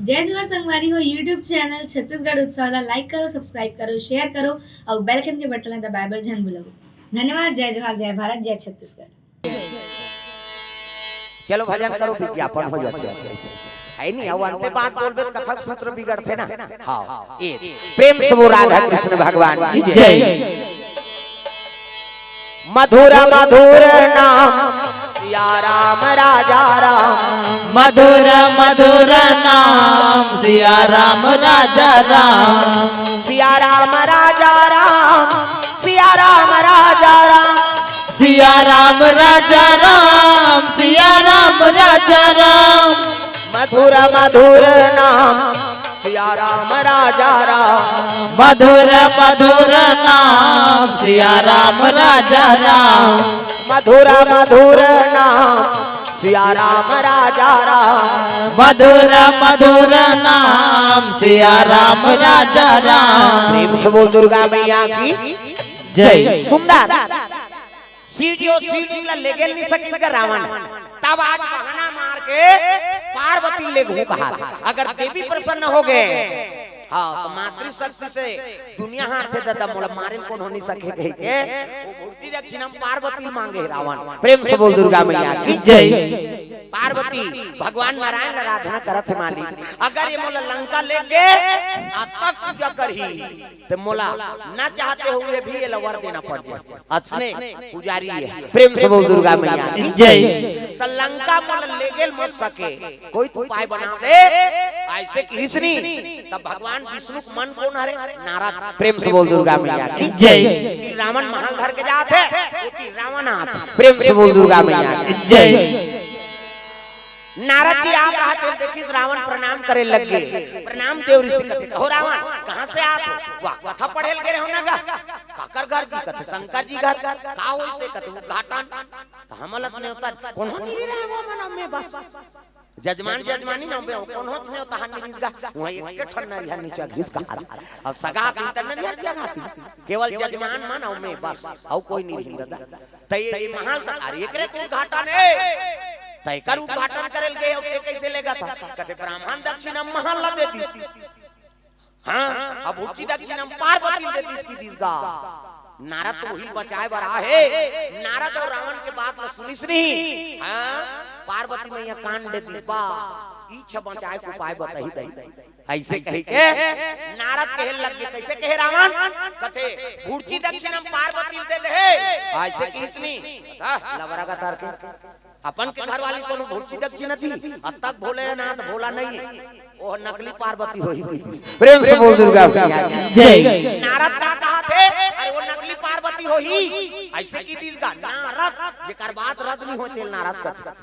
जय जोहार संगवारी हो यूट्यूब चैनल छत्तीसगढ़ उत्सव लाइक करो सब्सक्राइब करो शेयर करो और बेल आइकन के बटन दबाए झन भूलो। धन्यवाद। जय जोहार जय भारत जय छत्तीसगढ़। चलो भजन करो विज्ञापन हो जाते है नहीं अब अंते बात बोलबे कथक सूत्र बिगड़ते ना। हाँ ए प्रेम से वो राधा कृष्ण भगवान की जय। मधुर मधुर नाम सिया राम राजा राम। मधुर मधुर नाम सिया राम राजा राम। सिया राम राजा राम सिया राम राजा राम। सिया राम राजा राम सिया राम राजा राम। मधुर मधुर नाम सिया राम राजा राम। मधुर मधुर नाम सिया राम राजा राम। मधुर मधुर नाम सिया राम राजा राम। मधुर मधुर नाम सिया राम राजा राम। प्रेम से बोल दुर्गा मैया की जय। सुंदर सीढ़ियों सीढ़ी लेगेल नहीं सकेगा रावण। तब आज बहाना मार के पार्वती ले घू कहा अगर देवी प्रसन्न हो गए हाँ तो मातृशक्ति से दुनिया हाथ दादा मोला मारे कौन हो नहीं सके कह के वो मूर्ति दक्षिणा पार्वती मांगे रावण। प्रेम से बोल दुर्गा मैया की जय। पार्वती भगवान नारायण आराधना करत है मालिक। अगर ये मोला लंका लेके तक पूजा करही तो मोला ना चाहते हुए भी ये लवर देना पड़ जाए। अच्छने पुजारी है। प्रेम से बोल दुर्गा मैया की जय। तो लंका मोला ले गेल मत सके कोई तो उपाय बना दे ऐसे किसनी तब भगवान विष्णु मन कौन हरे नारद। प्रेम से बोल दुर्गा मैया की जय। रावण महल घर के जाते है रावणाथ। प्रेम से बोल दुर्गा मैया की जय। नारद जी आप रहा थे देखिए रावण प्रणाम करे लग गए। प्रणाम देव ऋषि कहते हो रावण कहां से आते वाह कथा पढ़ेल के होना का काकर घर की कहते शंकर जी घर का होई से कहते उद्घाटन तो हमलत ने उतर कौन हो नहीं रहे वो मना में बस जजमान जजमानी ना बे कौन होत ने तहन निस गा वही एक ठन्ना रिहा नीचे घिस का अब सगा तीन न रिहा जगाती केवल जजमान मानो में बस और कोई नहीं हिंदा त ये महल त अरे एकरे को उद्घाटन है तय कर उद्घाटन करल गए ओके कैसे लेगा था कहते ब्राह्मण दक्षिणा महल दे दी। हां अब उच्ची दक्षिणा पार्वती दे दी इसकी दीसगा। नारद तो वही बचाए बरा है। नारद और रावण के बात ल सुनिस नहीं। हां पार्वती मैया कान दे दी बा इच्छा बचाए को उपाय बताई दई ऐसे कह के नारद कहे लग गए कैसे कहे रावण कहते उच्ची दक्षिणा पार्वती दे दे ऐसे किसनी लवरा का तार के अपन के घर वाली कोनो भूर्ची दक्षिणा दी अब तक भोलेनाथ भोला नहीं वो नकली पार्वती होई थी। प्रेम से बोल दुर्गा जय। नारद का कहा थे अरे वो नकली पार्वती होई ऐसे की दिल का नारद जेकर बात रद नहीं होते नारद का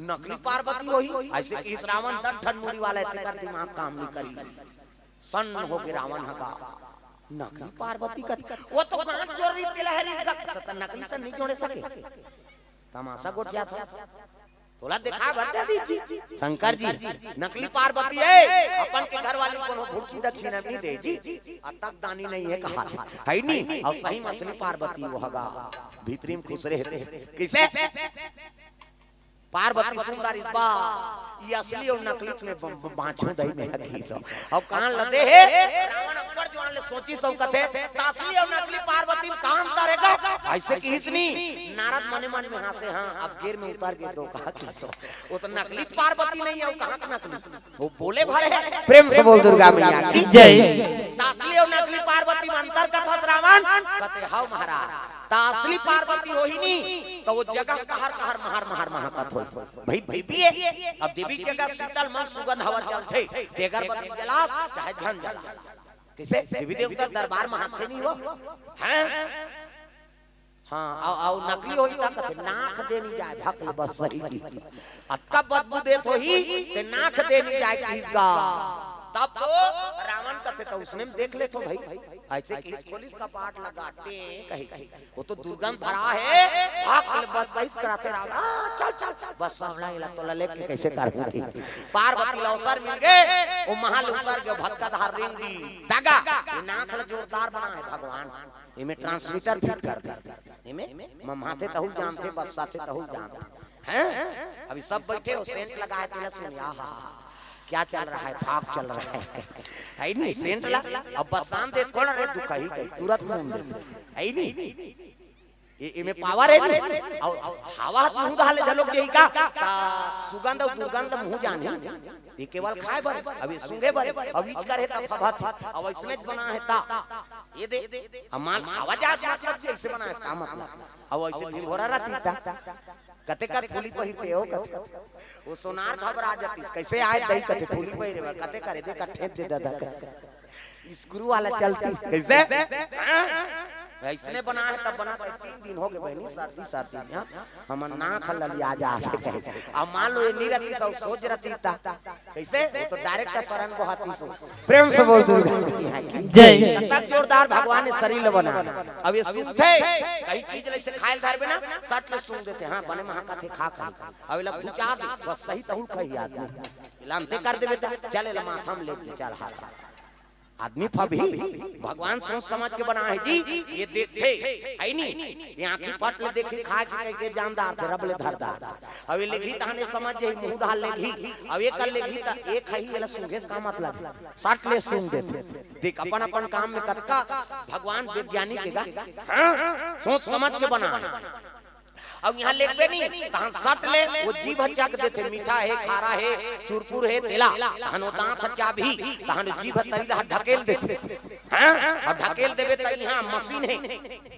नकली पार्वती होई ऐसे की इस रावण दन ठन मुड़ी वाला तेकर दिमाग काम नहीं करी सन्न हो के रावण हगा नकली पार्वती का वो तो कान चोर रही तिलहरी का नकली से नहीं जोड़े सके तमाशा गोटिया था तोला देखा बता दीजिए शंकर जी नकली पार्वती है अपन के घर वाली को भूखी दक्षिणा नहीं दे जी अब तक दानी नहीं है कहा है नहीं और सही में असली पार्वती वो हगा भीतरी में खुश रहते किसे पार्वती सुंदर बा ये असली और नकली में बांचू दही में है सो और कान लदे है रावण अक्कर जवान ले सोची सब कथे असली और नकली पार्वती में काम करेगा ऐसे की हिसनी नारद मने मन में हंसे हां अब गिर में उतर के तो कहा कि सो वो तो नकली पार्वती नहीं है वो कहां का नकली वो बोले भरे है। प्रेम से बोल दुर्गा मैया की जय। असली और नकली पार्वती में अंतर कथा रावण कहते हां महाराज असली पार्वती हो ही नहीं तो वो जगह कहर कहर महर महर महाकत हो भाई देवी है अब देवी के का शीतल मन सुगंध हवा चलते तेगर बत्ती जला चाहे धन जला किसे देवी देवता दरबार में हाथ नहीं हो हैं हां आओ नकली होई ता कथे नाक देनी जाए भकल बस सही की अतका बदबू देत होई ते नाक देनी जाए किसका तब तो रावण कथे तो उसने देख ले तो भाई ऐसे कि पुलिस का पाट लगाते कही वो तो दुर्गंध भरा है भाग बस सही कराते रावण चल चल बस सामला इला तो लेके कैसे करूंगी पार्वती अवसर मिल गए वो महल उतर के भक्का धार रिंग दी दगा ये नाक जोरदार बना है भगवान इमे ट्रांसमीटर फिट कर दे इमे ममाथे तहु जानते बस साथे तहु जानते हैं अभी सब बैठे हो सेंट लगाए तिलक से आहा क्या चल रहा है, भाग चल रहा है नहीं सेंट ला अब बसान दे कोण रे दुखाई गई तुरंत मुंह दे है नहीं ये में पावर है और हवा मुंह डाले झलोक देई का सुगंध और दुर्गंध मुंह जाने ये केवल खाए बर अभी सूंघे बर अभी करे ता फभात अब इसमें बना है ता ये दे अमाल हवा जा मतलब ऐसे बना है इसका मतलब अब ऐसे दिन हो रहा था कते का फूली पहिरते हो कते वो सोनार घबरा जाती कैसे आए दई कते फूली पहिरे कते करे दे कठे दे दादा स्क्रू वाला चलती कैसे इसने बना है तब बना 3 दिन हो गए बहनी सर्दी में हम ना खलली आ जा अब मान लो ये नहीं रहती सब सोच रहती था कैसे वो तो डायरेक्ट शरण को हाथी सो प्रेम से बोल दूं जय तक जोरदार भगवान ने शरीर बना अब ये सुनते कई चीज ले से खाइल धर में ना सट ले सुन देते हां बने महा कथे खा खा अब ला पूछा दे बस सही तहु कही आदमी लानते कर देबे त चले ला माथा में लेके चल हाथ आदमी फभी भगवान सोच समझ के बना है जी ये देखते है नहीं ये आंखें पट ले देखे खा के जानदार थे रबले धरदार अब ये लेगी ताने समझ जाई मुंह डाल लेगी अब ये कर लेगी त एक है ये सुंघे का मतलब सट ले सूंघ देते देख अपन अपन काम में कतका भगवान वैज्ञानिक है हां सोच समझ के बना अब यहाँ लेके नहीं तहन सट ले वो जीभ चक देते मीठा है खारा है चुरपुर है तेला तहन वो दांत चाभी तहन जीभ तरी ढकेल देते हां और ढकेल देबे त यहाँ मशीन है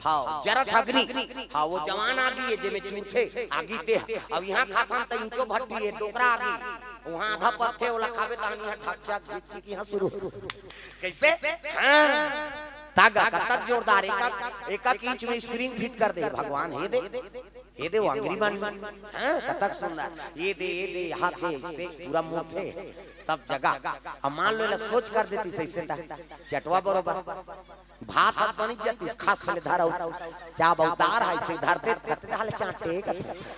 हां जरा ठगनी हां वो जवान आगी है जेमे चूथे आगी ते अब यहाँ खाथन त इंचो भट्टी है टोकरा आगी वहां आधा पत्थे वाला खाबे तहन यहाँ ठक चक की यहाँ शुरू कैसे हां तागा कतक जोरदार एक इंच में स्प्रिंग फिट कर दे भगवान हे दे वो अंग्री बन हां कतक सुंदर ये दे हाथ दे से पूरा मुंह थे सब जगह अब मान लो सोच कर देती सही से चटवा बरोबर भात हाथ बन जाती खास से धारा चा अवतार है से धरते कते हाल चाटे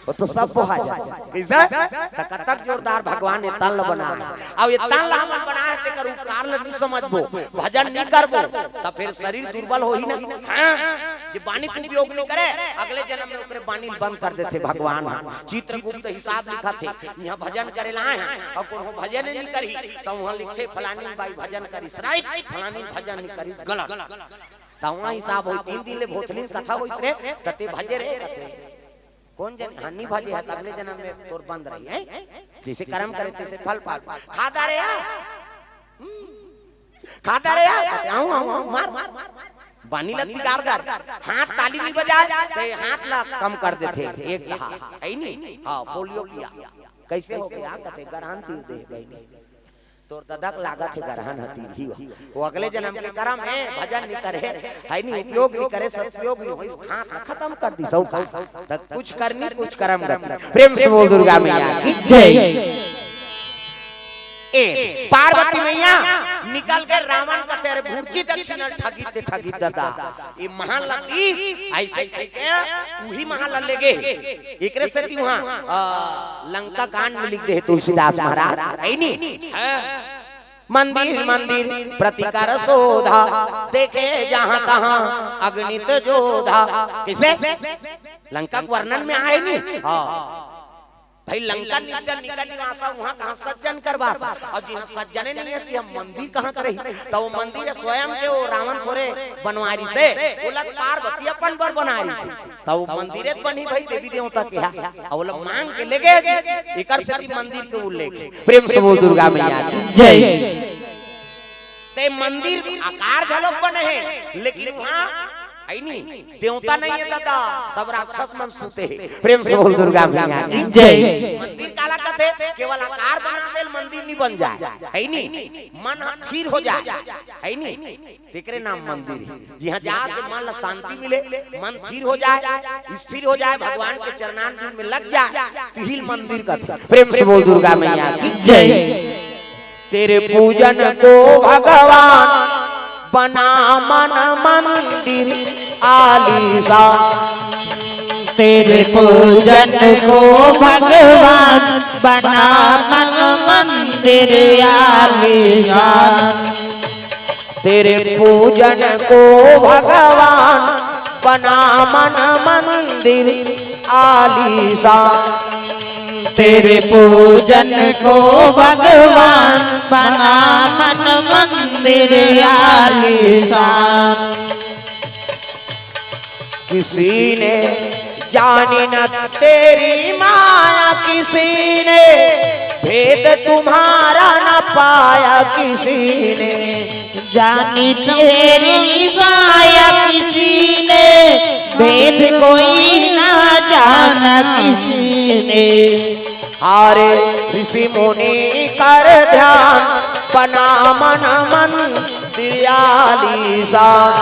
वो तो सब हो जाता कैसा त कतक जोरदार भगवान ने तन बना है अब ये तन हम बना है ते करू कार नहीं समझबो भजन नहीं करबो त फिर शरीर दुर्बल हो ही ना हां जे बानी को उपयोग नहीं करे अगले जन्म में ओकरे बानी बंद कर देते भगवान चित्रगुप्त हिसाब लिखा थे यहां भजन करे ला है और कोनो भजन नहीं करी त वहां लिखे फलानी बाई भजन करी राइट फलानी भजन नहीं करी गलत तवा हिसाब हो 3 दिन ले भोथलिन कथा होइस रे कते भजे रे कते कौन जन हानि भजे है अगले जन्म में तोर बंद रही है जैसे कर्म करे तैसे फल पा खाता रे कते आऊं मार बानी लग बिगाड़दार हाथ ताली नहीं बजा ते हाथ ला कम कर देते एक है नहीं हां पोलियो किया कैसे हो गया कते गरहान तीर दे गई तोर ददक लागत है गरहान हती ही वो अगले जन्म के कर्म है भजन नहीं करे है नहीं उपयोग नहीं करे सदुपयोग नहीं हो हाथ खत्म कर दी सब तक कुछ करनी कुछ कर्म कर प्रेम से बोल दुर्गा मैया की जय ए पार्वती मैया निकल के रावण का तेरे भूर्जी दक्षिण ठगी दादा ये महान लगी ऐसे के वही महान लेगे एकरे से ती वहां लंका कांड में लिख दे तुलसीदास महाराज है नी मंदिर मंदिर प्रतिकार शोधा देखे जहां तहां अग्नित जोधा किसे लंका के वर्णन में आए नी हां भाई लंका निकल निवासा वहां कहां सज्जन करवासा और जी सज्जने नहीं है कि हम मंदिर कहां करे तो वो मंदिर स्वयं के वो रावण थोड़े बनवारी से वो लग पार्वती अपन बर बनारी से तो वो मंदिरे बनी भाई देवी देवता के और वो लोग मांग के लेगे एकर से मंदिर के वो लेके प्रेम से बोल दुर्गा मैया जय ते मंदिर आकार झलक बने हैं लेकिन वहां नहीं देवता नहीं है दादा सब राक्षस मन सूते प्रेम से बोल दुर्गा मैया जय मंदिर काला कहते केवल आकार बना दे मंदिर नहीं बन जाए है नहीं मन स्थिर हो जाए है नहीं तेरे नाम मंदिर है जहां जाके मन ला शांति मिले मन स्थिर हो जाए स्थिर हो जाए भगवान के चरणारविंद में लग जाए तिहिल मंदिर का प्रेम से बोल दुर्गा मैया की जय तेरे पूजन को भगवान बना मन मंदिर आलीशान तेरे पूजन को भगवान बना मन मंदिर आलीशान तेरे पूजन को भगवान बना मन मंदिर आलीशान तेरे पूजन को भगवान बना मन मंदिर आलीशान। किसी ने जानी न तेरी माया, किसी ने भेद तुम्हारा न पाया, किसी ने जानी तेरी माया, किसी ने भेद कोई ना जाना, किसी ने हारे ऋषि मुनि कर ध्यान बना मन मंदिर आलीशान।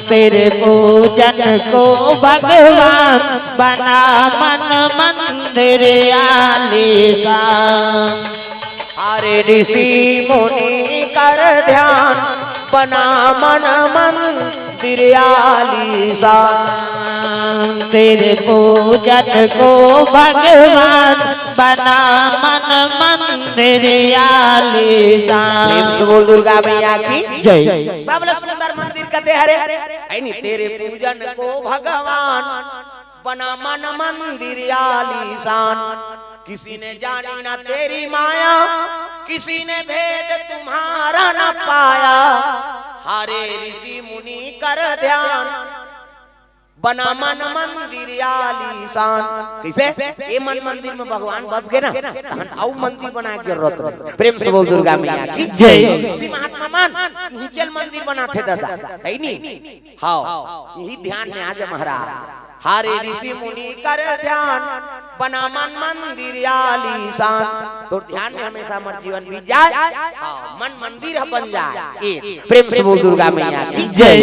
तेरे पूजन को भगवान बना मन मंदिर आलीशान। हारे ऋषि मुनि कर ध्यान बना मन मंदिर आलीशान। तेरे पूजन को भगवान बना मन मंदिर आलीशान। बोल दुर्गा मैया की जय। सब लोग सुंदर मंदिर कहते हरे है नी। तेरे पूजन को भगवान बना मन मंदिर आलीशान। किसी ने जानी ना तेरी माया, किसी ने भेद तुम्हारा न पाया। हारे ऋषि मुनि कर ध्यान बना मन मंदिर आलीशान। कैसे ये मन मंदिर में भगवान बस गए ना, तहन आउ मंदिर बना के जरूरत। प्रेम से बोल दुर्गा मैया की जय। ऋषि महात्मा मान यही चल मंदिर बनाते दादा है नी। हाँ यही ध्यान में आज महाराज। हारे ऋषि मुनि कर ध्यान बना मन मंदिर आलीशान। तो ध्यान में हमेशा हमारा जीवन बीत जाए, हाँ, मन मंदिर बन जाए। एक प्रेम से बोल दुर्गा मैया की जय।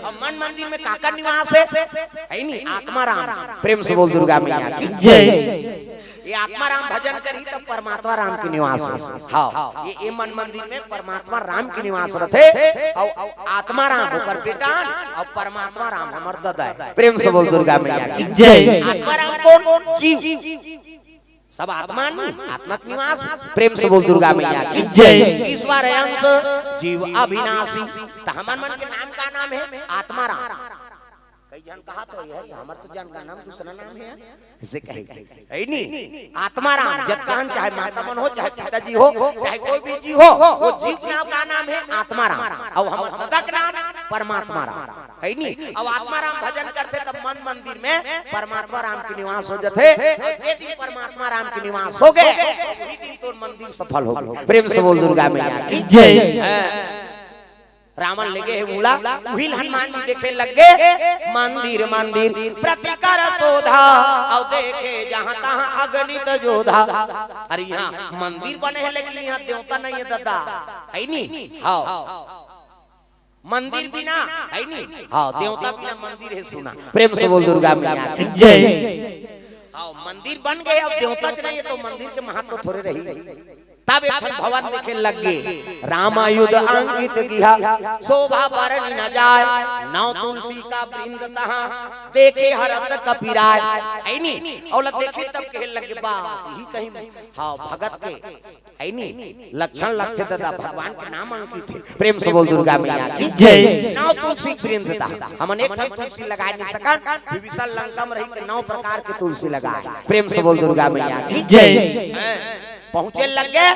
और मन मंदिर में काकर निवास है नी आत्मा राम। प्रेम से बोल दुर्गा मैया की जय। ये आत्मा राम भजन करी तो परमात्मा राम के निवास है। हाँ ये मन मंदिर में परमात्मा राम के निवास रहे और आत्मा राम होकर बेटा और परमात्मा राम हमार दादा है। प्रेम से बोल दुर्गा मैया की जय। आत्मा राम कौन? जीव। सब आत्मा आत्मक निवास। प्रेम से बोल दुर्गा मैया की जय। ईश्वर अंश जीव अविनाशी। तो हमार मन के नाम का नाम है आत्मा राम। कई जन कहा तो है हमार तो जन का नाम दूसरा नाम है इसे कहे है नी आत्मा राम। जब कहन चाहे माता मन हो चाहे पिताजी हो चाहे कोई भी जीव हो, वो जीव नाम का नाम है आत्मा राम। और हमार दादा का नाम परमात्मा राम है नी। अब आत्मा राम भजन करते तब मन मंदिर में परमात्मा राम के निवास हो जाते। जे दिन परमात्मा राम के निवास हो गए वही दिन तो मंदिर सफल हो गया। प्रेम से बोल दुर्गा मैया की जय। रावण लगे है मूला उहिल हनुमान जी देखे लगे मंदिर मंदिर प्रतिकर शोधा और देखे जहाँ तहाँ अगणित जोधा। अरे यहाँ मंदिर बने हैं लेकिन यहाँ देवता नहीं है दादा है नी। हाँ मंदिर बिना है नी। हाँ देवता बिना मंदिर है सुना। प्रेम से बोल दुर्गा मैया की जय। हाँ मंदिर बन गए अब देवता नहीं है तो मंदिर के महत्व थोड़े रही। तब एक भवन देखे लग गए रामायुध अंकित किया शोभा बरन न जाए। नौ तुलसी का वृंद तहाँ देखे हरस कपिराय है नी। और देखे तब कहे लगे बास यही कहीं हाँ भगत के है नी लक्षण लक्ष्य दादा भगवान के नाम अंकित थे। प्रेम से बोल दुर्गा मैया की जय। नौ तुलसी वृंद था। हमने एक तुलसी लगा नहीं सका। विभीषण लंका में रही के 9 प्रकार के तुलसी लगाए। प्रेम से बोल दुर्गा मैया की जय। पहुंचे लग गए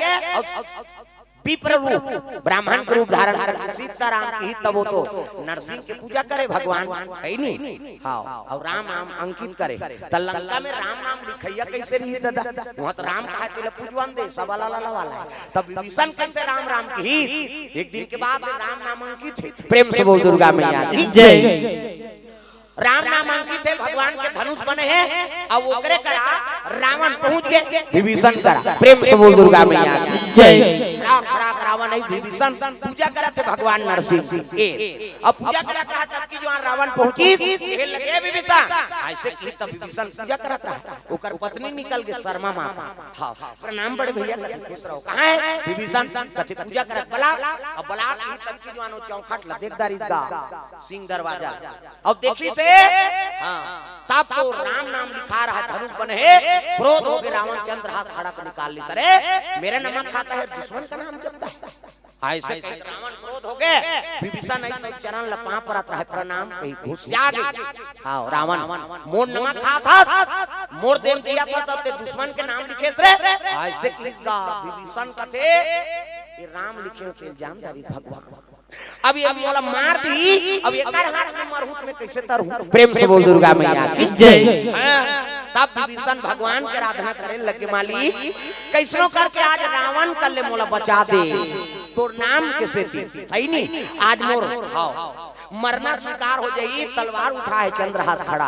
विप्र रूप ब्राह्मण के रूप धारण करके सीताराम की तब वो तो नरसिंह की पूजा करे भगवान है नी। हाँ और राम नाम अंकित करे। तो लंका में राम नाम लिखैया कैसे रही दादा? वहाँ तो राम कहा तेरे पूजवन दे सब वाला है। तब विभीषण कैसे राम राम की एक दिन के बाद राम नाम अंकित है। प्रेम से बोल दुर्गा मैया की जय। राम नाम अंकित है। भगवान के धनुष बने हैं और वो करे करा रावण पहुंच गए विभीषण करा। प्रेम से बोल दुर्गा मैया की जय। खड़ा रावण नहीं विभीषण पूजा करा थे भगवान नरसिंह के। अब पूजा करा था तब की जो रावण पहुंची कहे लगे विभीषण ऐसे की तब विभीषण पूजा करत रहा। ओकर पत्नी निकल के शर्मा माता हां प्रणाम बड़े भैया कथे खुश रहो। कहां है विभीषण? कथे पूजा करत बला। अब बला की तब की जो चौखट ल देखदार इसका सिंह दरवाजा। अब देखी से हाँ तब तो राम नाम लिखा रहा धनुष बने है। क्रोध हो गए रावण चंद्रहास खड़ा कर निकाल ली। सरे मेरा नमक खाता है दुश्मन का नाम जपता है। ऐसे रावण क्रोध हो गए। विभीषण ऐसे चरण लपा परत रहे प्रणाम कही घुस जा गए। हाँ रावण मोन नमक खाता मोर देम दिया था ते दुश्मन के नाम लिखे थे ऐसे लिखा विभीषण कथे ये राम लिखे के जानदारी भगवान अब ये मोला मार दी अब एकर हाथ में मरहूत में कैसे तरहूं प्रेम से बोल दुर्गा मैया की जय तब विभीषण भगवान के आराधना करे लगे माली कैसनो करके आज रावण कर ले मोला बचा दे तोर नाम कैसे दी है नी आज मोर हां मरना स्वीकार हो जाई तलवार उठा है चंद्रहास खड़ा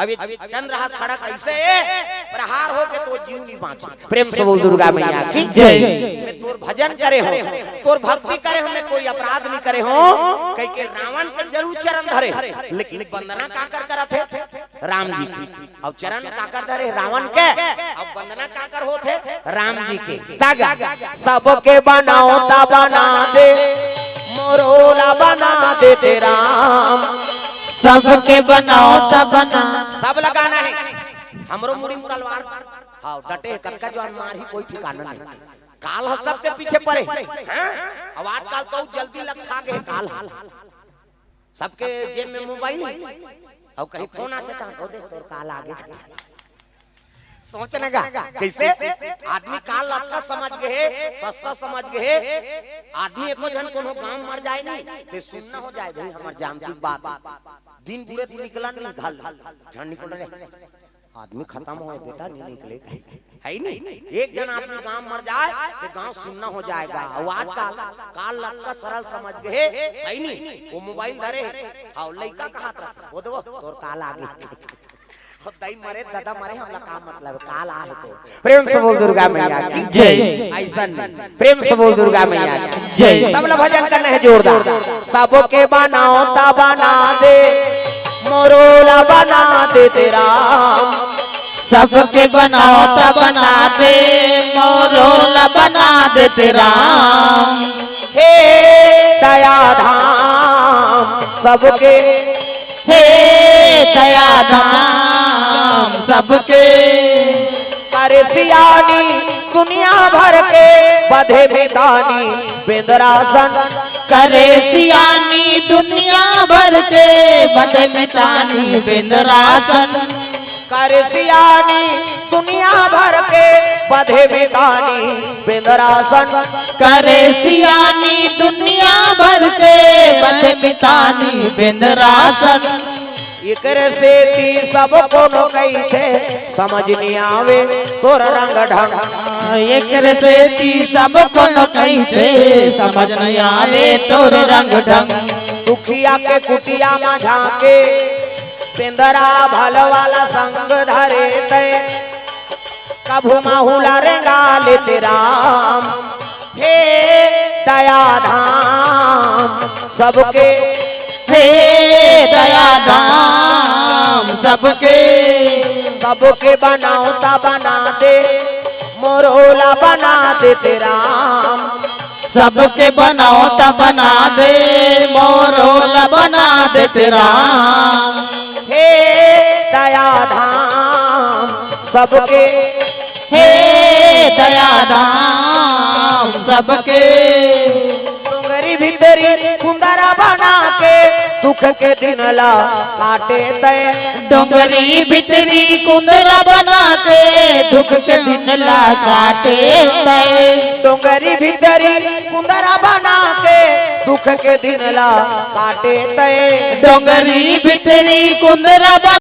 अब ये चंद्रहास खड़ा कैसे प्रहार हो के तो जीव नहीं बांचे प्रेम से बोल दुर्गा मैया की जय मैं तोर भजन करे हो तोर भक्ति करे हमने कोई अपराध नहीं करे हो कई के रावण के जरूर चरण धरे लेकिन वंदना का कर करत है राम जी की अब चरण का कर धरे रावण के अब वंदना का कर होते राम जी के तागा सबके बनाओ ता बना दे मोरोला बना दे तेरा सबके बनाओ तब बना सब लगाना है हमरो मुरी में तलवार हां डटे कनका जवान मारी कोई ठिकाना नहीं काल ह सबके पीछे पड़े हैं अब आजकल तो जल्दी लगता गए काल सबके जेब में मोबाइल और कहीं फोन आते तो देख तोर काल आगे सोचने का कैसे आदमी काल लटका समझ गए सस्ता समझ गए आदमी एको जन कोनो गांव मर जाए नहीं ते सुनना हो जाए भाई हमर जानती बात दिन बुरे तो निकला नहीं घल झड़ निकल रहे आदमी खत्म हो बेटा नहीं निकले है नहीं एक जन आदमी गांव मर जाए तो गांव सुनना हो जाएगा और आज काल लटका सरल समझ गए है नहीं वो मोबाइल धरे और लड़का कहा था वो दो तोर काल आगे दाई मरे दादा मरे हमला काम मतलब काल आ है तो प्रेम से बोल दुर्गा मैया की जय ऐसा प्रेम से बोल दुर्गा मैया की जय सब लोग भजन करना है जोरदार सबके बनाओ ता बना दे मोरोला बना दे तेरा सबके बनाओ तब बना दे मोरोला बना दे तेरा हे दया धाम सबके हे दया धाम सबके करे सियानी दुनिया भर के बधे बेदानी बेंदरासन करे सियानी दुनिया भर के बड़े मितानी बिंदरासन करे सियानी दुनिया भर के बधे बेदानी बेंदरासन करे सियानी दुनिया भर के बड़े मितानी बिंदरासन एकरे से ती सब कोनो कैसे समझ नहीं आवे तोर रंग ढंग एकरे से ती सब कोनो कैसे समझ नहीं आवे तोर रंग ढंग दुखिया के कुटिया में झाके पेंदरा भल वाला संग धरे ते कभू माहुला रेंगा ले तेरा हे दया धाम सबके हे दया धाम सबके सबके बनाओ ता बना दे मोरोला बना दे तेरा सबके बनाओ तब बना दे मोरोला बना दे तेरा हे दया धाम सबके हे दया धाम सबके डोंगरी भीतरी कुंदरा बना के दुख के दिन ला काटे ते डोंगरी भीतरी कुंदरा बना के दुख के दिन ला काटे ते डोंगरी भीतरी कुंदरा बना के दुख के दिन ला काटे ते डोंगरी भीतरी कुंदरा